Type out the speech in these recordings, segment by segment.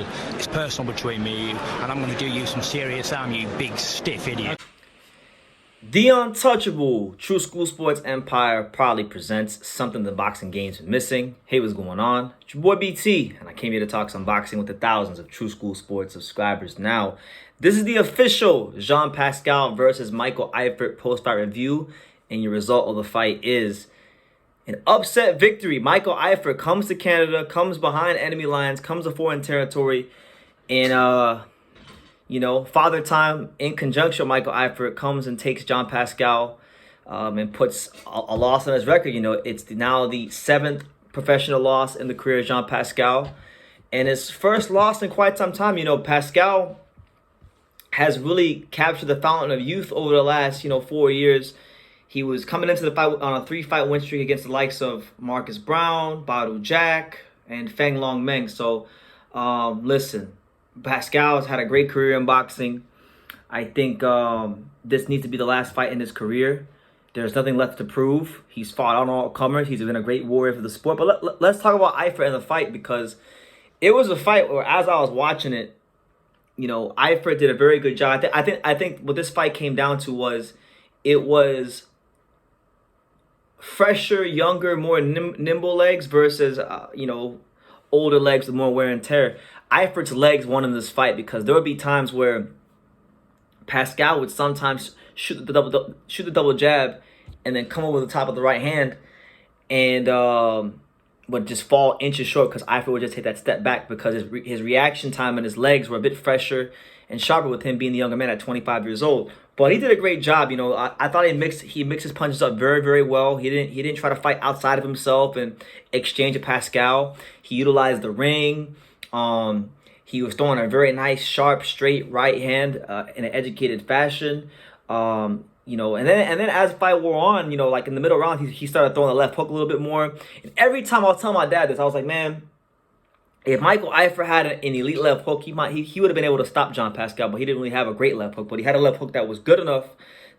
football. It's personal between me and you, and I'm going to do you some serious harm, you big stiff idiot. The Untouchable True School Sports Empire proudly presents something the boxing game's been missing. Hey, what's going on? It's your boy BT, and I came here to talk some boxing with the thousands of True School Sports subscribers now. This is the official Jean Pascal versus Michael Eifert post-fight review, and your result of the fight is an upset victory. Michael Eifert comes to Canada, comes behind enemy lines, comes to foreign territory, and Father Time, in conjunction with Michael Eifert, comes and takes Jean Pascal and puts a loss on his record. It's now the 7th professional loss in the career of Jean Pascal, and his first loss in quite some time. Pascal has really captured the fountain of youth over the last, 4 years. He was coming into the fight on a 3-fight win streak against the likes of Marcus Brown, Badu Jack, and Feng Long Meng. So, listen. Pascal has had a great career in boxing. I think this needs to be the last fight in his career. There's nothing left to prove. He's fought on all comers. He's been a great warrior for the sport. But let's talk about Eifert in the fight, because it was a fight where, as I was watching it, Eifert did a very good job. I think what this fight came down to was it was fresher, younger, more nimble legs versus older legs with more wear and tear. Eifert's legs won in this fight because there would be times where Pascal would sometimes shoot the double jab and then come over the top of the right hand and would just fall inches short because Eifert would just take that step back because his reaction time and his legs were a bit fresher and sharper with him being the younger man at 25 years old. But he did a great job. I thought he mixed his punches up very, very well. He didn't try to fight outside of himself and exchange with Pascal. He utilized the ring. He was throwing a very nice, sharp, straight right hand in an educated fashion. And then as the fight wore on, like in the middle round, he started throwing the left hook a little bit more. And every time I was telling my dad this, I was like, man, if Michael Eifert had an elite left hook, he would have been able to stop Jean Pascal, but he didn't really have a great left hook. But he had a left hook that was good enough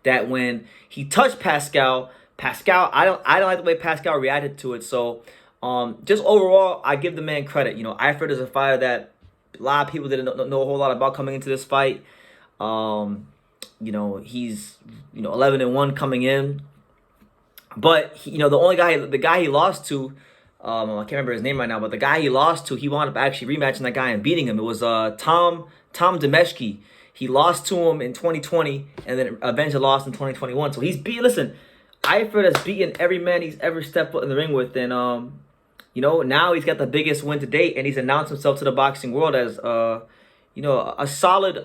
that when he touched Pascal, I don't like the way Pascal reacted to it. So just overall, I give the man credit. Eifert is a fighter that a lot of people didn't know a whole lot about coming into this fight. He's 11-1 coming in, but the guy he lost to, I can't remember his name right now, but the guy he lost to, he wound up actually rematching that guy and beating him. It was Tom Demeshki. He lost to him in 2020 and then avenged the loss in 2021. So Eifert has beaten every man he's ever stepped foot in the ring with, and now he's got the biggest win to date, and he's announced himself to the boxing world as a solid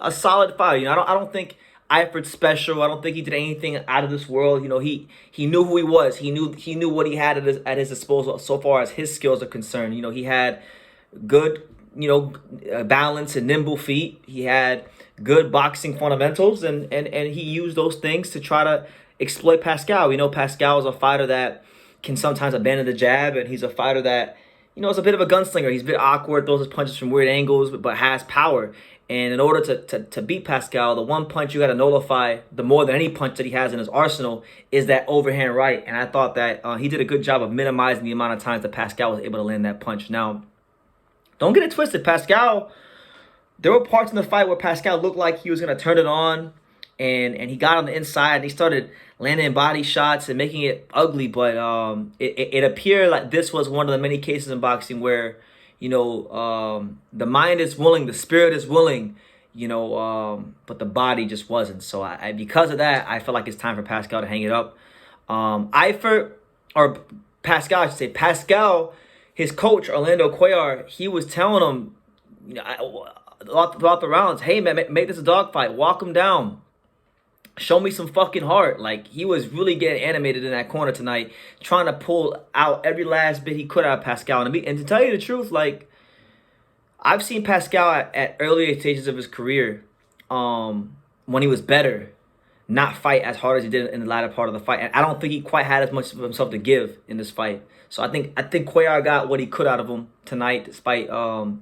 fighter. I don't think Eifert's special. I don't think he did anything out of this world. He knew who he was. He knew what he had at his disposal so far as his skills are concerned. He had good balance and nimble feet. He had good boxing fundamentals, and he used those things to try to exploit Pascal. Pascal is a fighter that can sometimes abandon the jab, and he's a fighter that is a bit of a gunslinger. He's a bit awkward, throws his punches from weird angles, but has power. And in order to beat Pascal, the one punch you got to nullify, the more than any punch that he has in his arsenal, is that overhand right. And I thought that he did a good job of minimizing the amount of times that Pascal was able to land that punch. Now, don't get it twisted. Pascal, there were parts in the fight where Pascal looked like he was going to turn it on, and he got on the inside and he started landing body shots and making it ugly. But it appeared like this was one of the many cases in boxing where the mind is willing, the spirit is willing, but the body just wasn't. So because of that, I felt like it's time for Pascal to hang it up. Pascal, I should say. Pascal, his coach, Orlando Cuellar, he was telling him, throughout the rounds, hey, man, make this a dogfight. Walk him down. Show me some fucking heart. Like, he was really getting animated in that corner tonight, trying to pull out every last bit he could out of Pascal. And to tell you the truth, like, I've seen Pascal at earlier stages of his career, when he was better, not fight as hard as he did in the latter part of the fight. And I don't think he quite had as much of himself to give in this fight. So I think Cuellar got what he could out of him tonight, despite the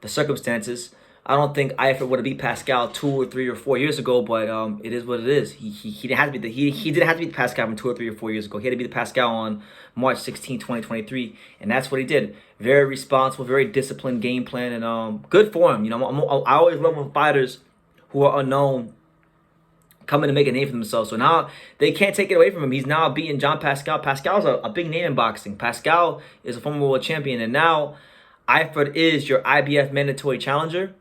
circumstances. I don't think Eifert would have beat Pascal 2 or 3 or 4 years ago, but it is what it is. He didn't have to beat he didn't have to beat Pascal from 2 or 3 or 4 years ago. He had to beat Pascal on March 16, 2023, and that's what he did. Very responsible, very disciplined game plan, and good for him. You know, I always love when fighters who are unknown come in and make a name for themselves. So now they can't take it away from him. He's now beating Jean Pascal. Pascal's a big name in boxing. Pascal is a former world champion, and now Eifert is your IBF mandatory challenger.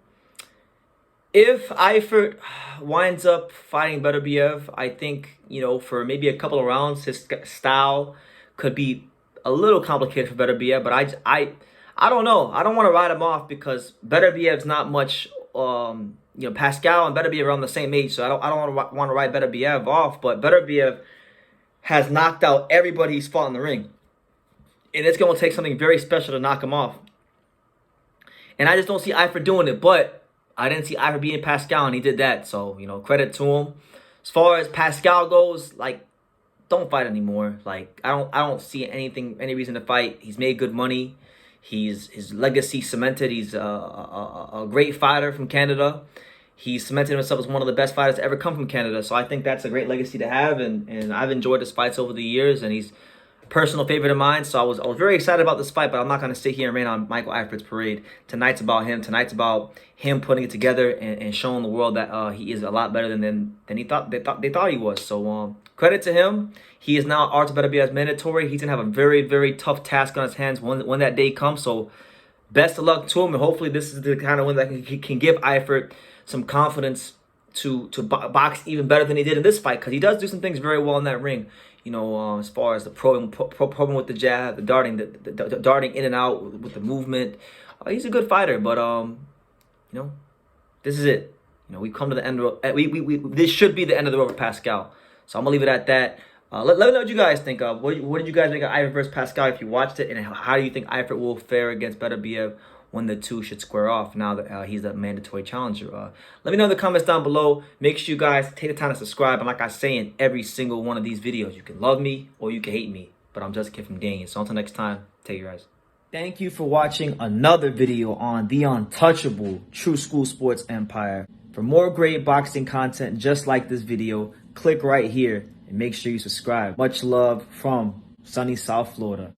If Eifert winds up fighting Beterbiev, I think, you know, for maybe a couple of rounds, his style could be a little complicated for Beterbiev. But I don't know. I don't want to write him off because Beterbiev's not much. You know, Pascal and Beterbiev are around the same age, so I don't want to write Beterbiev off. But Beterbiev has knocked out everybody he's fought in the ring, and it's going to take something very special to knock him off. And I just don't see Eifert doing it, but I didn't see Eifert beating Pascal, and he did that. So, you know, credit to him. As far as Pascal goes, like, don't fight anymore. Like, I don't see any reason to fight. He's made good money. His legacy cemented. He's a great fighter from Canada. He's cemented himself as one of the best fighters to ever come from Canada. So I think that's a great legacy to have, and I've enjoyed his fights over the years, and he's personal favorite of mine, so I was very excited about this fight, but I'm not going to sit here and rain on Michael Eifert's parade. Tonight's about him. Tonight's about him putting it together and showing the world that he is a lot better than they thought he was. So credit to him. He is now Artur Beterbiev's mandatory. He's going to have a very, very tough task on his hands when that day comes. So best of luck to him, and hopefully this is the kind of win that can give Eifert some confidence to box even better than he did in this fight, because he does do some things very well in that ring. You know, as far as the probing with the jab, the darting in and out with the movement. He's a good fighter, but you know, this is it. You know, we've come to the end of this should be the end of the road for Pascal. So I'm gonna leave it at that. Let me know what you guys think of. What did you guys think of Eifert versus Pascal if you watched it, and how do you think Eifert will fare against Beterbiev when the two should square off now that he's a mandatory challenger? Let me know in the comments down below. Make sure you guys take the time to subscribe. And like I say in every single one of these videos, you can love me or you can hate me, but I'm just a kid from Dane. So until next time, take care, guys. Thank you for watching another video on the untouchable True School Sports Empire. For more great boxing content just like this video, click right here and make sure you subscribe. Much love from sunny South Florida.